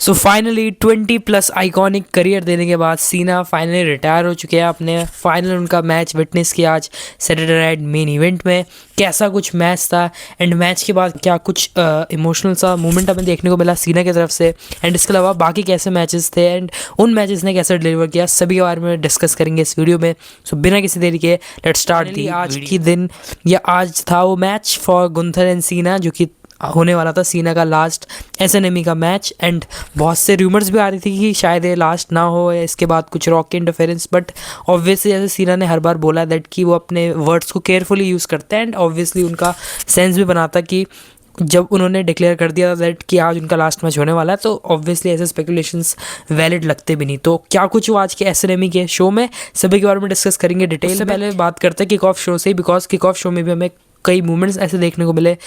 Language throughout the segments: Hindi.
सो फाइनली 20+ आइकॉनिक करियर देने के बाद सीना फाइनली रिटायर हो चुके हैं। आपने फाइनल उनका मैच विटनेस किया आज सैटरडे नाइट मेन इवेंट में। कैसा कुछ मैच था एंड मैच के बाद क्या कुछ इमोशनल सा मोमेंट हमें देखने को मिला सीना की तरफ से, एंड इसके अलावा बाकी कैसे मैचेस थे एंड उन मैचेस ने कैसे डिलीवर किया, सभी के बारे में डिस्कस करेंगे इस वीडियो में। सो बिना किसी देरी के लेट्स स्टार्ट दी आज की दिन, या आज था वो मैच फॉर गुंथर एंड सीना, जो कि होने वाला था सीना का लास्ट एसएनएमई का मैच। एंड बहुत से रूमर्स भी आ रही थी कि शायद ये लास्ट ना हो, इसके बाद कुछ रॉक के इंटरफेरेंस, बट ऑब्वियसली जैसे सीना ने हर बार बोला दैट कि वो अपने वर्ड्स को केयरफुली यूज़ करते हैं, एंड ऑब्वियसली उनका सेंस भी बनाता कि जब उन्होंने डिक्लेयर कर दिया दैट कि आज उनका लास्ट मैच होने वाला है तो ऑब्वियसली ऐसे स्पेकुलेशंस वैलिड लगते भी नहीं। तो क्या कुछ हुआ आज के एसएनएमई के शो में, सभी के बारे में डिस्कस करेंगे डिटेल में। पहले बात करते हैं किक ऑफ शो से ही, बिकॉज किक ऑफ शो में भी हमें कई मूवमेंट्स ऐसे देखने को मिले।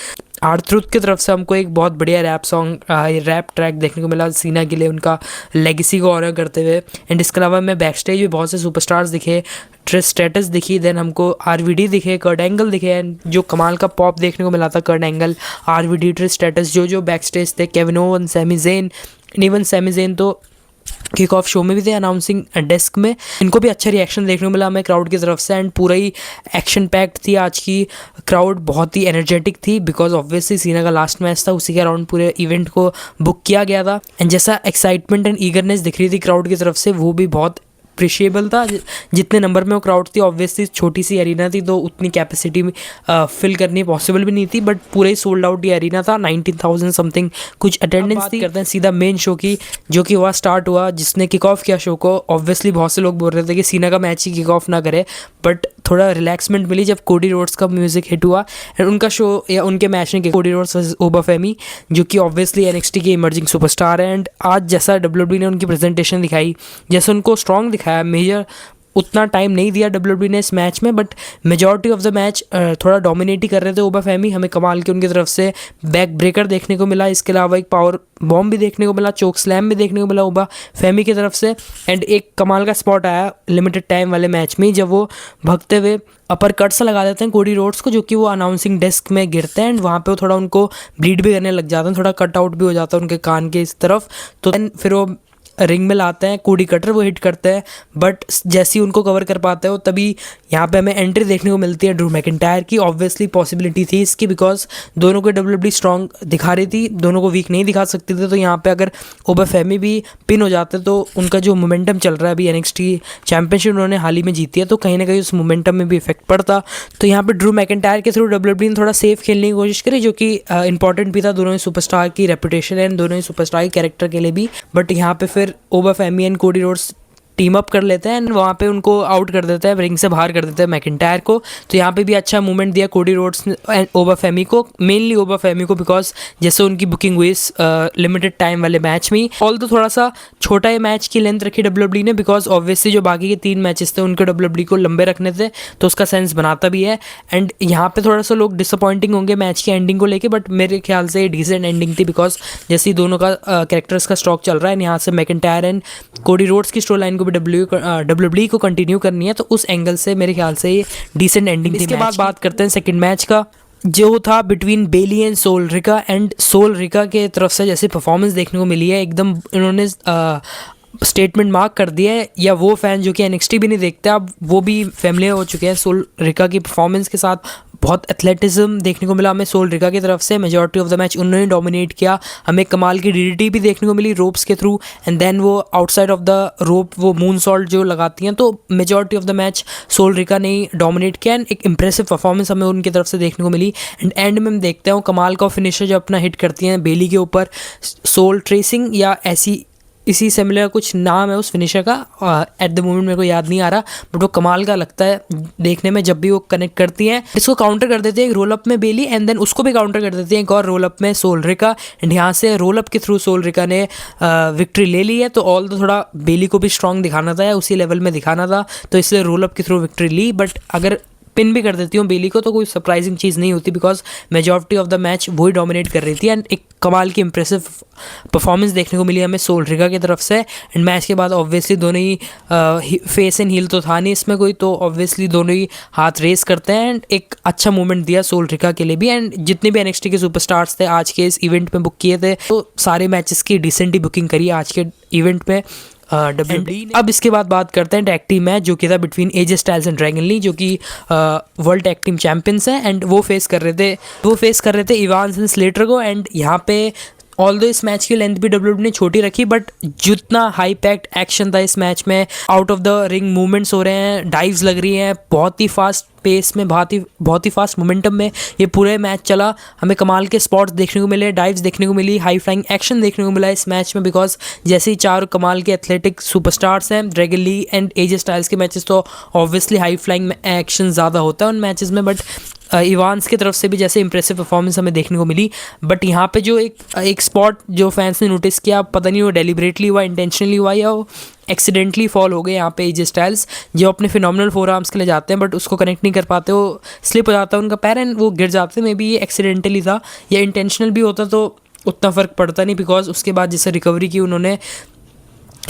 R-Truth की तरफ से हमको एक बहुत बढ़िया रैप ट्रैक देखने को मिला सीना के लिए, उनका लेगेसी को ऑनर करते हुए। एंड इसके अलावा हमें बैक स्टेज भी बहुत से सुपरस्टार्स दिखे, ट्रिश स्ट्रैटस दिखी, देन हमको RVD दिखे, कर्ट एंगल दिखे, एंड जो कमाल का पॉप देखने को मिला था Kurt Angle, RVD, Trish Stratus जो बैक स्टेज थे, Kevin Owen, Sami Zayn, even Sami Zayn तो किक ऑफ शो में भी थे अनाउंसिंग डेस्क में। इनको भी अच्छा रिएक्शन देखने को मिला हमें क्राउड की तरफ से, एंड पूरा ही एक्शन पैक्ड थी आज की क्राउड, बहुत ही एनर्जेटिक थी बिकॉज ऑब्वियसली सीना का लास्ट मैच था, उसी के अराउंड पूरे इवेंट को बुक किया गया था। एंड जैसा एक्साइटमेंट एंड ईगरनेस दिख रही थी क्राउड की तरफ से, वो भी बहुत अप्रिशिएबल था। जितने नंबर में वो क्राउड थी, ऑब्वियसली छोटी सी एरिना थी तो उतनी कैपेसिटी फिल करनी पॉसिबल भी नहीं थी, बट पूरा ही सोल्ड आउट ये एरिना था। 19,000 समथिंग कुछ अटेंडेंस थी। करते हैं सीधा मेन शो की, जो कि हुआ स्टार्ट हुआ, जिसने किक ऑफ किया शो को। ऑब्वियसली बहुत से लोग बोल रहे थे कि सीना का मैच ही किक ऑफ ना करे, बट थोड़ा रिलैक्समेंट मिली जब कोडी रोड्स का म्यूजिक हिट हुआ एंड उनका शो या उनके मैच ने कोडी रोड्स वर्सेस ओबाफेमी, जो कि ऑब्वियसली एनएक्सटी के इमर्जिंग सुपरस्टार है। एंड आज जैसा डब्ल्यूडब्ल्यूई ने उनकी प्रेजेंटेशन दिखाई, जैसे उनको स्ट्रॉन्ग दिखाया, मेजर उतना टाइम नहीं दिया डब्ल्यूडब्ल्यूई ने इस मैच में, but majority of the match थोड़ा डोमिनेट ही कर रहे थे ओबाफेमी। हमें कमाल के उनकी तरफ से बैक ब्रेकर देखने को मिला, इसके अलावा एक पावर बॉम्ब भी देखने को मिला, चोक स्लैम भी देखने को मिला ओबाफेमी की तरफ से। एंड एक कमाल का स्पॉट आया लिमिटेड टाइम वाले मैच में, जब वो भगते हुए अपर कट सा लगा देते हैं कोडी रोड्स को, जो कि वो अनाउंसिंग डेस्क में गिरते हैं एंड वहाँ पे वो थोड़ा उनको ब्लीड भी करने लग जाते हैं, थोड़ा कट आउट भी हो जाता है उनके कान के इस तरफ। तो फिर वो रिंग में लाते हैं कोडी कटर, वो हिट करते हैं, बट जैसे ही उनको कवर कर पाते हो तभी यहाँ पे हमें एंट्री देखने को मिलती है ड्रू मैकिंटायर की। ऑब्वियसली पॉसिबिलिटी थी इसकी, बिकॉज दोनों को डब्ल्यूडब्ल्यूई स्ट्रॉन्ग दिखा रही थी, दोनों को वीक नहीं दिखा सकती थी। तो यहाँ पे अगर ओबाफेमी भी पिन हो जाते तो उनका जो मोमेंटम चल रहा है अभी, एनएक्सटी चैंपियनशिप उन्होंने हाल ही में जीती है, तो कहीं ना कहीं उस मोमेंटम में भी इफेक्ट पड़ता। तो यहाँ पे ड्रू मैकिंटायर के थ्रू डब्ल्यूडब्ल्यूई ने थोड़ा सेफ खेलने की कोशिश करी, जो कि इंपॉर्टेंट भी था दोनों ही सुपरस्टार की रेपुटेशन एंड दोनों ही सुपरस्टार के कैरेक्टर के लिए भी। बट यहाँ पे फिर Obafemi and Cody Rhodes team up कर लेते हैं एंड वहाँ पे उनको आउट कर देते हैं, रिंग से बाहर कर देते हैं मैकिंटायर को। तो यहाँ पे भी अच्छा मूवमेंट दिया कोडी रोड्स एंड ओबाफेमी को, मेनली ओबाफेमी को, बिकॉज जैसे उनकी बुकिंग हुई लिमिटेड टाइम वाले मैच में। ऑल तो थोड़ा सा छोटा ही मैच की लेंथ रखी डब्ल्यूडब्ल्यूई ने, बिकॉज ऑब्वियसली जो बाकी के 3 मैचेस थे उनको डब्ल्यूडब्ल्यूई को लंबे रखने थे, तो उसका सेंस बनाता भी है। एंड यहाँ पे थोड़ा सा लोग डिसअपॉइंटिंग होंगे मैच की एंडिंग को लेके, बट मेरे ख्याल से डिसेंट एंडिंग थी, बिकॉज जैसे ही दोनों का कैरेक्टर्स का स्टॉक चल रहा है, यहाँ से मैकिंटायर एंड कोडी रोड्स की स्टोरी लाइन को भी डब्ल्यूडब्ल्यूई को कंटिन्यू करनी है, तो उस एंगल से मेरे ख्याल से ये डिसेंट एंडिंग थी। इसके बाद बात करते हैं सेकंड मैच का, जो था between Bayley and Sol Ruca. And Sol Ruca के तरफ से जैसे परफॉर्मेंस देखने को मिली है, एकदम इन्होंने स्टेटमेंट मार्क कर दिया है, या वो फैन जो कि एनएक्सटी भी नहीं देखते अब वो भी फैमिलियर हो चुके हैं सोल रिका की परफॉर्मेंस के साथ। बहुत एथलेटिज्म देखने को मिला हमें सोल रिका की तरफ से, मेजॉरिटी ऑफ द मैच उन्होंने डोमिनेट किया। हमें कमाल की डीडीटी भी देखने को मिली रोप्स के थ्रू, एंड देन वो आउटसाइड ऑफ द रोप वो मून सॉल्ट जो लगाती हैं, तो majority of the match Sol Ruca ने डोमिनेट किया एंड एक इंप्रेसिव परफॉर्मेंस हमें उनकी तरफ से देखने को मिली। एंड एंड में हम देखते हैं कमाल का फिनिशर जो अपना हिट करती हैं बेली के ऊपर, सोल ट्रेसिंग या ऐसी इसी सिमिलर कुछ नाम है उस फिनिशर का, एट द मोमेंट मेरे को याद नहीं आ रहा, बट वो कमाल का लगता है देखने में जब भी वो कनेक्ट करती हैं। इसको काउंटर कर देते हैं एक रोल अप में बेली, एंड देन उसको भी काउंटर कर देते हैं एक और रोल अप में सोल रिका, एंड यहाँ से रोल अप के थ्रू सोल रिका ने विक्ट्री ले ली है। तो ऑल तो थोड़ा बेली को भी स्ट्रॉन्ग दिखाना था या उसी लेवल में दिखाना था, तो इसलिए रोल अप के थ्रू विक्ट्री ली। बट अगर पिन भी कर देती हूँ बेली को तो कोई सरप्राइजिंग चीज़ नहीं होती, because majority of the match वही डोमिनेट कर रही थी। एंड एक कमाल की इंप्रेसिव परफॉर्मेंस देखने को मिली हमें सोल रिका की तरफ से। एंड मैच के बाद ऑब्वियसली दोनों ही फेस एंड हील तो था नहीं इसमें कोई, तो ऑब्वियसली दोनों ही हाथ रेस करते हैं एंड एक अच्छा मूवमेंट दिया सोल रिका के लिए भी। एंड जितने भी NXT के सुपरस्टार्स थे आज के इस इवेंट में बुक किए थे, तो सारे मैचेस की डिसेंट ही बुकिंग करी आज के इवेंट में WWE। अब इसके बाद बात करते हैं टैग टीम मैच जो कि था between AJ Styles and Dragon Lee, जो कि वर्ल्ड टैग टीम चैंपियंस हैं। एंड वो फेस कर रहे थे इवांस एंड स्लेटर को। एंड यहाँ पे ऑल्दो इस मैच की लेंथ भी WWE ने छोटी रखी, बट जितना हाई पैक्ड एक्शन था इस मैच में, out of the ring movements हो रहे हैं, डाइव्स लग रही हैं, बहुत ही फास्ट पेस में, बहुत ही फास्ट मोमेंटम में ये पूरे मैच चला। हमें कमाल के स्पॉट्स देखने को मिले, डाइव्स देखने को मिली, हाई फ्लाइंग एक्शन देखने को मिला इस मैच में, बिकॉज जैसे ही चार कमाल के एथलेटिक सुपरस्टार्स हैं Dragon Lee and AJ Styles के मैचेस, तो ऑब्वियसली हाई फ्लाइंग एक्शन ज़्यादा होता है उन मैचेस में। बट इवांस की तरफ से भी जैसे इंप्रेसिव परफॉर्मेंस हमें देखने को मिली। बट यहाँ पे जो एक स्पॉट जो फैंस ने नोटिस किया, पता नहीं वो डेलिबरेटली हुआ, इंटेंशनली हुआ, या वो एक्सीडेंटली फॉल हो गए यहाँ पे एजे स्टाइल्स, जो अपने फिनोमिनल फोर आर्म्स के लिए जाते हैं बट उसको कनेक्ट नहीं कर पाते, वो स्लिप हो जाता है उनका पैर एंड वो गिर जाते हैं। मे बी ये एक्सीडेंटली था या इंटेंशनल भी होता तो उतना फ़र्क पड़ता नहीं, बिकॉज उसके बाद जैसे रिकवरी की उन्होंने,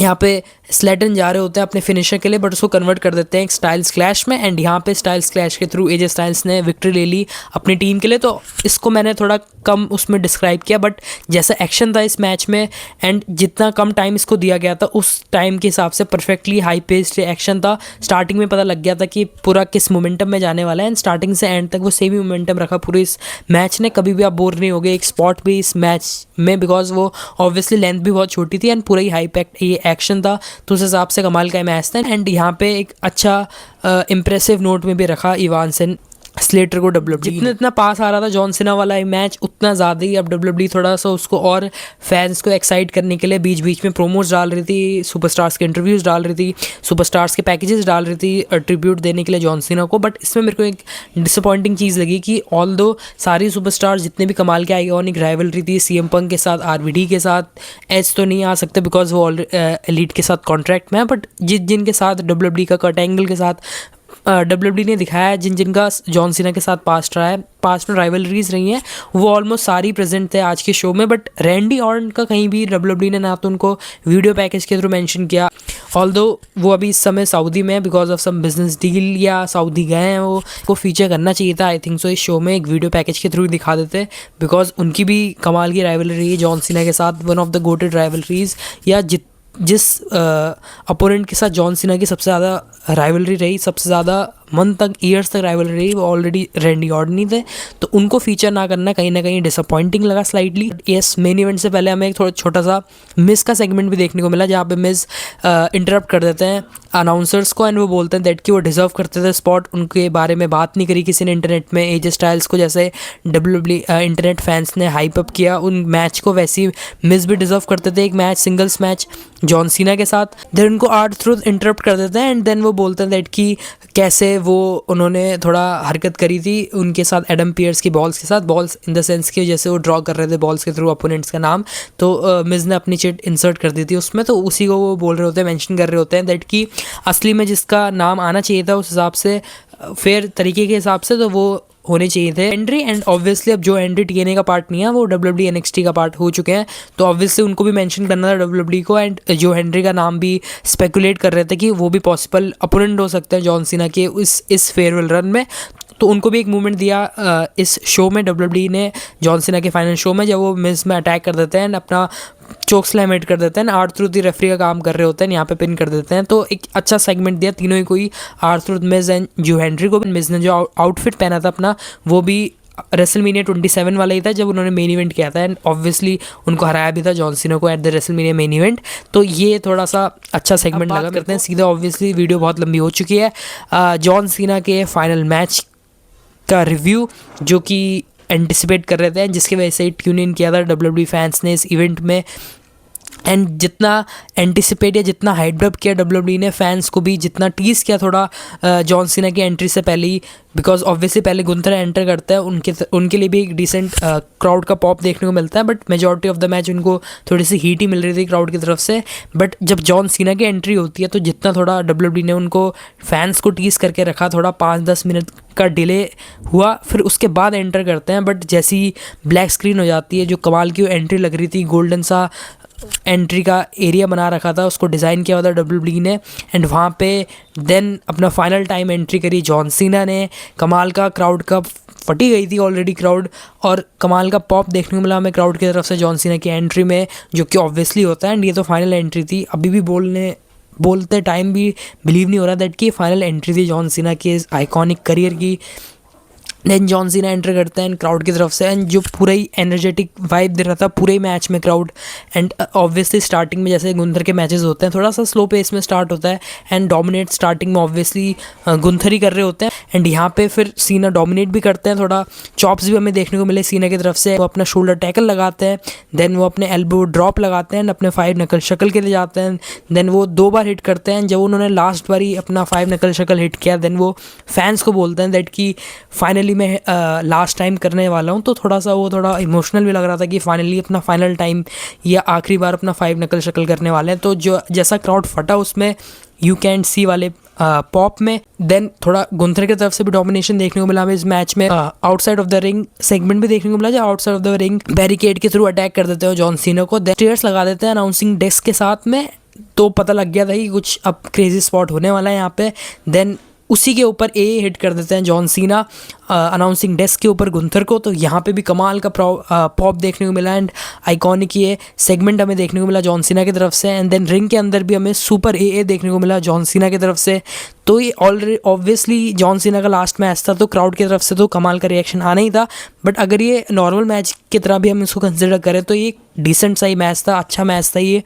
यहाँ पे स्लेटन जा रहे होते हैं अपने फिनिशर के लिए, बट उसको कन्वर्ट कर देते हैं एक स्टाइल्स क्लैश में। एंड यहाँ पे स्टाइल्स क्लैश के थ्रू एजे स्टाइल्स ने विक्ट्री ले ली अपनी टीम के लिए। तो इसको मैंने थोड़ा कम उसमें डिस्क्राइब किया, बट जैसा एक्शन था इस मैच में एंड जितना कम टाइम इसको दिया गया था, उस टाइम के हिसाब से परफेक्टली हाई पेस्ड एक्शन था। स्टार्टिंग में पता लग गया था कि पूरा किस मोमेंटम में जाने वाला है, एंड स्टार्टिंग से एंड तक वो सेम ही मोमेंटम रखा पूरे इस मैच ने। कभी भी आप बोर नहीं हो गए एक स्पॉट भी इस मैच में, बिकॉज वो ऑब्वियसली लेंथ भी बहुत छोटी थी एंड पूरा ही हाई पैक्ड ये एक्शन था, तो उस हिसाब से कमाल का मैच था। एंड यहाँ पे एक अच्छा इम्प्रेसिव नोट में भी रखा इवांस एंड स्लेटर को WWE। जितना पास आ रहा था जॉन सीना वाला मैच, उतना ज़्यादा ही अब WWE थोड़ा सा उसको और फैंस को एक्साइट करने के लिए बीच बीच में प्रोमोज डाल रही थी, सुपरस्टार्स के इंटरव्यूज़ डाल रही थी, सुपरस्टार्स के पैकेजेस डाल रही थी ट्रिब्यूट देने के लिए जॉन सीना को। बट इसमें मेरे को एक डिसअपॉइंटिंग चीज़ लगी कि ऑल्दो सारी सुपरस्टार्स जितने भी कमाल के आइकॉनिक राइवलरी थी, CM Punk के साथ, RVD के साथ, एज तो नहीं आ सकते बिकॉज वो एलीट के साथ कॉन्ट्रैक्ट में है, बट जिनके साथ WWE का कर्ट एंगल के साथ WWE ने दिखाया है, जिनका जॉन सीना के साथ पास्ट रहा है, पास्ट में राइवलरीज रही हैं, वो ऑलमोस्ट सारी प्रेजेंट थे आज के शो में। बट रैंडी ऑर्टन का कहीं भी WWE ने ना तो उनको वीडियो पैकेज के थ्रू मेंशन किया, ऑल्दो वो अभी इस समय सऊदी में because of some business deal या सऊदी गए हैं, वो फीचर करना चाहिए था आई थिंक सो इस शो में, एक वीडियो पैकेज के थ्रू दिखा देते, बिकॉज उनकी भी कमाल की राइवलरी है जॉन सीना के साथ, one of the GOATed rivalries, या जिस अपोनेंट के साथ जॉन सीना की सबसे ज़्यादा राइवलरी रही, सबसे ज़्यादा मंथ तक, ईयर्स तक राइवलरी रही, वो ऑलरेडी रैंडी ऑर्टन ही थे, तो उनको फीचर ना करना कहीं ना कहीं डिसअपॉइंटिंग लगा स्लाइटली। यस, मेन इवेंट से पहले हमें एक थोड़ा छोटा सा मिस का सेगमेंट भी देखने को मिला, जहाँ पे मिस इंटरप्ट कर देते हैं अनाउंसर्स को एंड वो बोलते हैं दैट कि वो डिजर्व करते थे स्पॉट, उनके बारे में बात नहीं करी किसी ने इंटरनेट में। एजे स्टाइल्स को जैसे WWE इंटरनेट फैंस ने हाइप अप किया उन मैच को, वैसे ही मिस भी डिजर्व करते थे एक match, singles match John Cena के साथ। देन उनको आर्ट थ्रू इंटरप्ट कर देते हैं एंड देन वो बोलते हैं दैट कि कैसे वो उन्होंने थोड़ा हरकत करी थी उनके साथ एडम पियर्स की बॉल्स के साथ, बॉल्स इन द सेंस कि जैसे वो ड्रॉ कर रहे थे बॉल्स के थ्रू अपोनेंट्स का नाम, तो मिस ने अपनी चिट इंसर्ट कर दी थी उसमें, तो उसी को वो बोल रहे होते हैं, मेंशन कर रहे होते हैं दैट कि असली में जिसका नाम आना चाहिए था उस हिसाब से, फेयर तरीके के हिसाब से, तो वो होने चाहिए थे एंट्री। एंड ऑब्वियसली अब जो एंट्री TNA का पार्ट नहीं है, वो WWE NXT का पार्ट हो चुके हैं, तो ऑब्वियसली उनको भी मेंशन करना था WWE को। एंड जो हेनरी का नाम भी स्पेकुलेट कर रहे थे कि वो भी पॉसिबल अपोनेंट हो सकते हैं जॉन सीना के इस फेयरवेल रन में, तो उनको भी एक मूवमेंट दिया इस शो में WWE ने, जॉन सीना के फाइनल शो में, जब वो मिस में अटैक कर देते हैं एंड अपना चोक स्लैम हिट कर देते हैं, आर थ्रू दी रेफरी का काम कर रहे होते हैं, यहाँ पे पिन कर देते हैं, तो एक अच्छा सेगमेंट दिया तीनों ही कोई, आर थ्रू मिस एंड जो हेनरी को। मिस ने जो आउटफिट पहना था अपना, वो भी रेसलमेनिया 27 वाला ही था जब उन्होंने मेन इवेंट किया था, एंड ऑब्वियसली उनको हराया भी था जॉन सीना को at the WrestleMania main event, तो ये थोड़ा सा अच्छा सेगमेंट लगा। करते हैं सीधा, ऑब्वियसली वीडियो बहुत लंबी हो चुकी है, जॉन सीना के फाइनल मैच का रिव्यू जो कि एंटिसिपेट कर रहे थे, जिसकी वजह से ट्यून इन किया था WWE फैंस ने इस इवेंट में। एंड जितना एंटिसिपेट या जितना हाइप अप किया डब्ल्यूडब्ल्यूई ने फैंस को भी, जितना टीज़ किया थोड़ा जॉन सीना की एंट्री से पहले ही, बिकॉज ऑब्वियसली पहले गुंथर एंटर करता है, उनके लिए भी एक डिसेंट क्राउड का पॉप देखने को मिलता है, but majority of the match उनको थोड़ी सी हीट ही मिल रही थी क्राउड की तरफ से। बट जब जॉन सीना की एंट्री होती है तो जितना थोड़ा डब्ल्यूडब्ल्यूई ने उनको फैंस को टीज़ करके रखा, थोड़ा 5-10 मिनट का डिले हुआ, फिर उसके बाद एंटर करते हैं। बट जैसी ब्लैक स्क्रीन हो जाती है, जो कमाल की एंट्री लग रही थी, गोल्डन सा एंट्री का एरिया बना रखा था, उसको डिज़ाइन किया हुआ था डब्ल्यूडब्ल्यूई ने, एंड वहाँ पे देन अपना फाइनल टाइम एंट्री करी जॉन सीना ने। कमाल का क्राउड का फटी गई थी ऑलरेडी क्राउड, और कमाल का पॉप देखने को मिला हमें क्राउड की तरफ से जॉन सीना की एंट्री में, जो कि ऑब्वियसली होता है। एंड ये तो फाइनल एंट्री थी, अभी भी बोलते टाइम भी बिलीव नहीं हो रहा दैट कि फाइनल एंट्री थी जॉन सीना के आइकॉनिक करियर की। देन जॉन सीना एंटर करते हैं क्राउड की तरफ से, एंड जो पूरा ही एनर्जेटिक वाइब दे रहा था पूरे ही मैच में क्राउड। एंड ऑब्वियसली स्टार्टिंग में जैसे गुंथर के मैचेस होते हैं थोड़ा सा स्लो पेस में स्टार्ट होता है, एंड डोमिनेट स्टार्टिंग में ऑब्वियसली गुंथर ही कर रहे होते हैं, एंड यहाँ पे फिर सीना डोमिनेट भी करते हैं। थोड़ा चॉप्स भी हमें देखने को मिले सीना की तरफ से, वो अपना शोल्डर टैकल लगाते हैं, देन वो अपने एल्बो ड्रॉप लगाते हैं, अपने 5 नकल शक्ल के लिए जाते हैं, देन वो 2 बार हिट करते हैं। जब उन्होंने लास्ट बार ही अपना 5 नकल शक्ल हिट किया, देन वो फैंस को बोलते हैं दैट कि फाइनली मैं लास्ट टाइम करने वाला हूँ। तो थोड़ा इमोशनल भी लग रहा था कि फाइनली अपना फाइनल टाइम या आखिरी बार अपना 5 नकल शक्ल करने वाले हैं। तो जो जैसा क्राउड फटा उसमें यू कैन सी वाले पॉप में, देन थोड़ा गुंथर की तरफ से भी डोमिनेशन देखने को मिला हमें इस मैच में। Outside of the ring segment भी देखने को मिला, जो outside of the ring barricade के थ्रू अटैक कर देते हो जॉन सीना को, देन स्टेयर्स लगा देते हैं अनाउंसिंग डेस्क के साथ में। तो पता लग गया था कि कुछ अब क्रेजी स्पॉट होने वाला है यहाँ पे। देन उसी के ऊपर ए हिट कर देते हैं जॉन सीना अनाउंसिंग डेस्क के ऊपर गुंथर को। तो यहाँ पे भी कमाल का पॉप देखने को मिला, एंड आइकॉनिक ये सेगमेंट हमें देखने को मिला जॉन सीना की तरफ से। एंड देन रिंग के अंदर भी हमें सुपर ए देखने को मिला जॉन सीना की तरफ से। तो ये ऑलरेडी ऑब्वियसली जॉन सीना का लास्ट मैच था, तो क्राउड की तरफ से तो कमाल का रिएक्शन आना ही था। बट अगर ये नॉर्मल मैच की तरह भी हम इसको कंसिडर करें तो ये डिसेंट सा ही मैच था, अच्छा मैच था ये।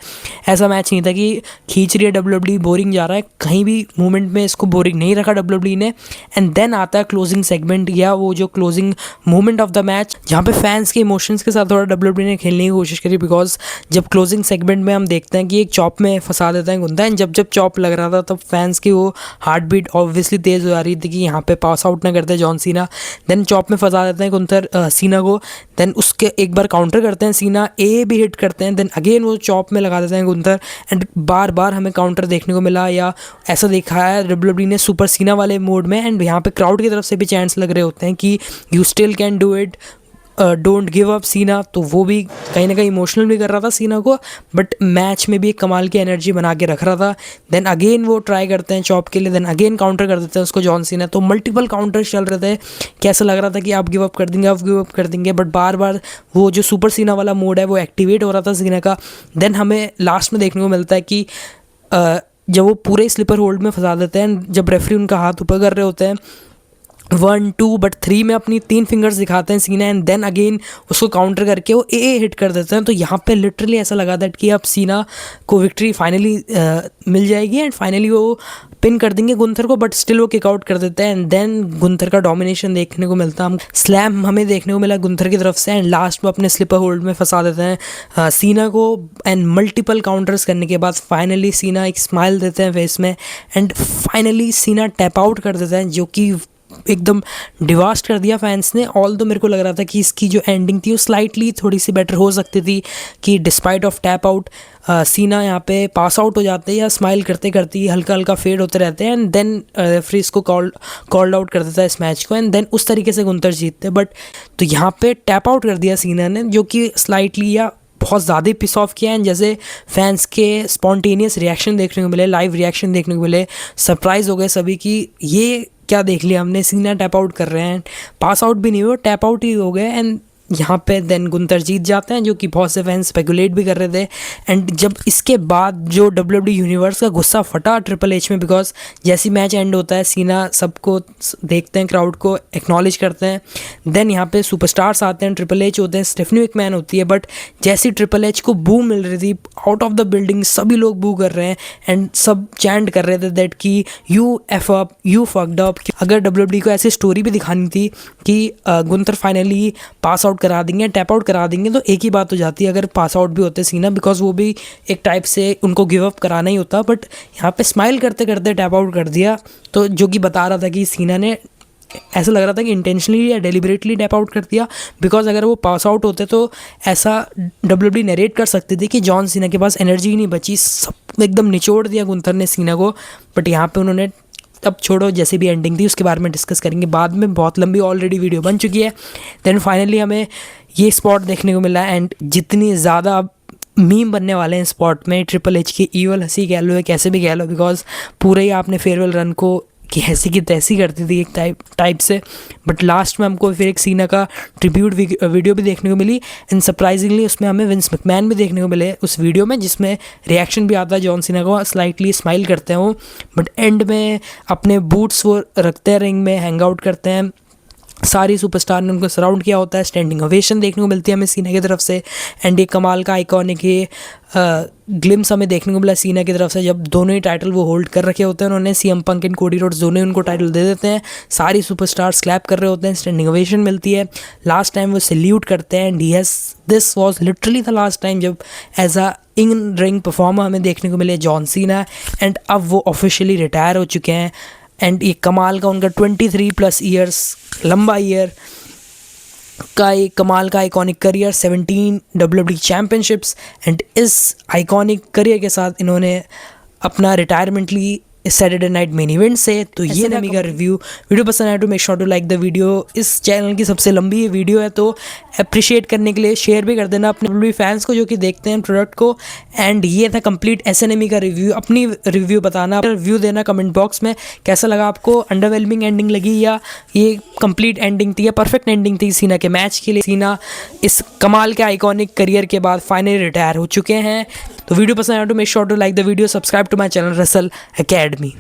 ऐसा मैच नहीं था कि खींच रही है डब्ल्यूडब्ल्यूई, बोरिंग जा रहा है, कहीं भी मूवमेंट में इसको बोरिंग नहीं रखा डब्ल्यूडब्ल्यूई ने। एंड देन आता है क्लोजिंग सेगमेंट, या वो जो closing moment of the match, जहाँ पे फैंस के इमोशंस के साथ थोड़ा डब्ल्यूडब्ल्यूई ने खेलने की कोशिश करी। बिकॉज जब क्लोजिंग सेगमेंट में हम देखते हैं कि एक चॉप में फंसा देता है गुंथर, एंड जब चॉप लग रहा था तब फैंस की वो हार्ट बीट ऑब्वियसली तेज़ हो जा रही थी कि यहाँ पे पास आउट ना करते जॉन सीना। देन चॉप में फंसा देते हैं गुंथर सीना को, देन उसके एक बार काउंटर करते हैं सीना, ए भी हिट करते हैं, देन अगेन वो चॉप में लगा देते हैं गुंथर, एंड बार बार हमें काउंटर देखने को मिला, या ऐसा देखा है डब्ल्यूडब्ल्यूई ने सुपर सीना वाले मोड में। एंड यहाँ पे क्राउड की तरफ से भी चैंट्स लग रहे होते हैं कि you still can do it, don't give up सीना। तो वो भी कहीं ना कहीं इमोशनल भी कर रहा था सीना को, बट मैच में भी एक कमाल की एनर्जी बना के रख रहा था। देन अगेन वो ट्राई करते हैं चॉप के लिए, देन अगेन काउंटर कर देते हैं उसको जॉन सीना। तो मल्टीपल काउंटर्स चल रहे थे, कैसा लग रहा था कि आप गिव अप कर देंगे, बट बार बार वो जो सुपर सीना वाला मोड है वो एक्टिवेट हो रहा था सीना का। देन हमें लास्ट में देखने को मिलता है कि जब वो पूरे स्लीपर होल्ड में फंसा देते हैं, जब रेफरी उनका हाथ ऊपर कर रहे होते हैं 1 2 बट 3 में अपनी 3 फिंगर्स दिखाते हैं सीना, एंड देन अगेन उसको काउंटर करके वो ए हिट कर देते हैं। तो यहाँ पे लिटरली ऐसा लगा था कि अब सीना को विक्ट्री फाइनली मिल जाएगी, एंड फाइनली वो पिन कर देंगे गुंथर को, बट स्टिल वो किक आउट कर देते हैं। एंड देन गुंथर का डोमिनेशन देखने को मिलता है, स्लैम हमें देखने को मिला गुंथर की तरफ से, एंड लास्ट में अपने स्लिपर होल्ड में फंसा देते हैं सीना को। एंड मल्टीपल काउंटर्स करने के बाद फाइनली सीना एक स्माइल देते हैं फेस में, एंड फाइनली सीना टैप आउट कर देते हैं, जो कि एकदम डिवास्ट कर दिया फैंस ने। ऑल तो मेरे को लग रहा था कि इसकी जो एंडिंग थी वो स्लाइटली थोड़ी सी बेटर हो सकती थी, कि डिस्पाइट ऑफ टैप आउट सीना यहाँ पे पास आउट हो जाते हैं, या स्माइल करते करते ही हल्का हल्का फेड होते रहते हैं, एंड देन रेफरी इसको कॉल्ड आउट कर देता है इस मैच को, एंड देन उस तरीके से गुंथर जीतते हैं। बट तो यहाँ पे टैप आउट कर दिया सीना ने, जो कि स्लाइटली या बहुत ज़्यादा पिस ऑफ किया। एंड जैसे फैंस के स्पॉन्टेनियस रिएक्शन देखने को मिले, लाइव रिएक्शन देखने को मिले, सरप्राइज़ हो गए सभी कि ये क्या देख लिया हमने, सीना टैप आउट कर रहे हैं, पास आउट भी नहीं हुए, टैप आउट ही हो गए। एंड यहाँ पे देन गुंथर जीत जाते हैं, जो कि बहुत से फैंस स्पेकुलेट भी कर रहे थे। एंड जब इसके बाद जो डब्ल्यूडब्ल्यूई यूनिवर्स का गुस्सा फटा ट्रिपल एच में, बिकॉज जैसी मैच एंड होता है सीना सबको देखते हैं, क्राउड को एक्नॉलेज करते हैं, देन यहाँ पे सुपरस्टार्स आते हैं, ट्रिपल एच होते हैं, स्टेफनी मैकमैन होती है। बट जैसी ट्रिपल एच को बू मिल रही थी आउट ऑफ द बिल्डिंग, सभी लोग बू कर रहे हैं, एंड सब चैंट कर रहे थे दैट कि U F up, you fucked up. अगर डब्ल्यूडब्ल्यूई को ऐसी स्टोरी भी दिखानी थी कि गुंथर फाइनली पास आउट करा देंगे, टैप आउट करा देंगे तो एक ही बात हो जाती है अगर पास आउट भी होते सीना, बिकॉज वो भी एक टाइप से उनको गिव अप कराना ही होता। बट यहाँ पे स्माइल करते करते टैप आउट कर दिया, तो जो कि बता रहा था कि सीना ने ऐसा लग रहा था कि इंटेंशनली या डेलिबरेटली टैप आउट कर दिया, बिकॉज अगर वो पास आउट होते तो ऐसा WWE नरेट कर सकते थे कि जॉन सीना के पास एनर्जी ही नहीं बची, सब एकदम निचोड़ दिया गुंथर ने सीना को। बट यहाँ पे उन्होंने, अब छोड़ो जैसे भी एंडिंग थी उसके बारे में डिस्कस करेंगे बाद में, बहुत लंबी ऑलरेडी वीडियो बन चुकी है। देन फाइनली हमें ये स्पॉट देखने को मिला, एंड जितनी ज़्यादा मीम बनने वाले हैं स्पॉट में, ट्रिपल एच की ईवल हंसी कह लो या कैसे भी कह लो, बिकॉज पूरे ही आपने फेयरवेल रन को कि ऐसी की तैसी करती थी एक टाइप से। बट लास्ट में हमको फिर एक सीना का ट्रिब्यूट वीडियो भी देखने को मिली, एंड सरप्राइजिंगली उसमें हमें विंस मैकमैन भी देखने को मिले उस वीडियो में, जिसमें रिएक्शन भी आता है जॉन सीना को, स्लाइटली स्माइल करते हैं वो। बट एंड में अपने बूट्स वो रखते हैं रिंग में, हैंग आउट करते हैं, सारी सुपरस्टार ने उनको सराउंड किया होता है, स्टैंडिंग ओवेशन देखने को मिलती है हमें सीना की तरफ से। एंड ये कमाल का आइकॉनिक ये ग्लिम्स हमें देखने को मिला सीना की तरफ से, जब दोनों ही टाइटल वो होल्ड कर रखे होते हैं उन्होंने, CM punk and Cody roads दोनों ही उनको टाइटल दे देते हैं, सारी सुपरस्टार्स क्लैप कर रहे होते हैं, स्टैंडिंग ओवेशन मिलती है, लास्ट टाइम वो सैल्यूट करते हैं। And yes, this was literally the last time जब as a in ring performer हमें देखने को मिले जॉन सीना, एंड अब वो ऑफिशियली रिटायर हो चुके हैं। एंड ये कमाल का उनका 23+ ईयर्स लंबा ईयर का एक कमाल का iconic career, 17 WWE championships, and इस आइकॉनिक करियर के साथ इन्होंने अपना रिटायरमेंट ली इस सैटरडे नाइट मेन इवेंट से। तो ये नमी का वीडियो पसंद आया तो make sure to like the video. इस चैनल की सबसे लंबी वीडियो है तो अप्रिशिएट करने के लिए शेयर भी कर देना अपने WWE फैंस को जो कि देखते हैं प्रोडक्ट को। एंड ये था कंप्लीट SNME का रिव्यू, अपनी रिव्यू बताना, रिव्यू देना कमेंट बॉक्स में, कैसा लगा आपको, अंडरवेलमिंग एंडिंग लगी या ये कंप्लीट एंडिंग थी या परफेक्ट एंडिंग थी सीना के मैच के लिए। सीना इस कमाल के आइकॉनिक करियर के बाद फाइनली रिटायर हो चुके हैं। तो वीडियो पसंद आया तो make sure to like the video, subscribe to my channel Russell academy.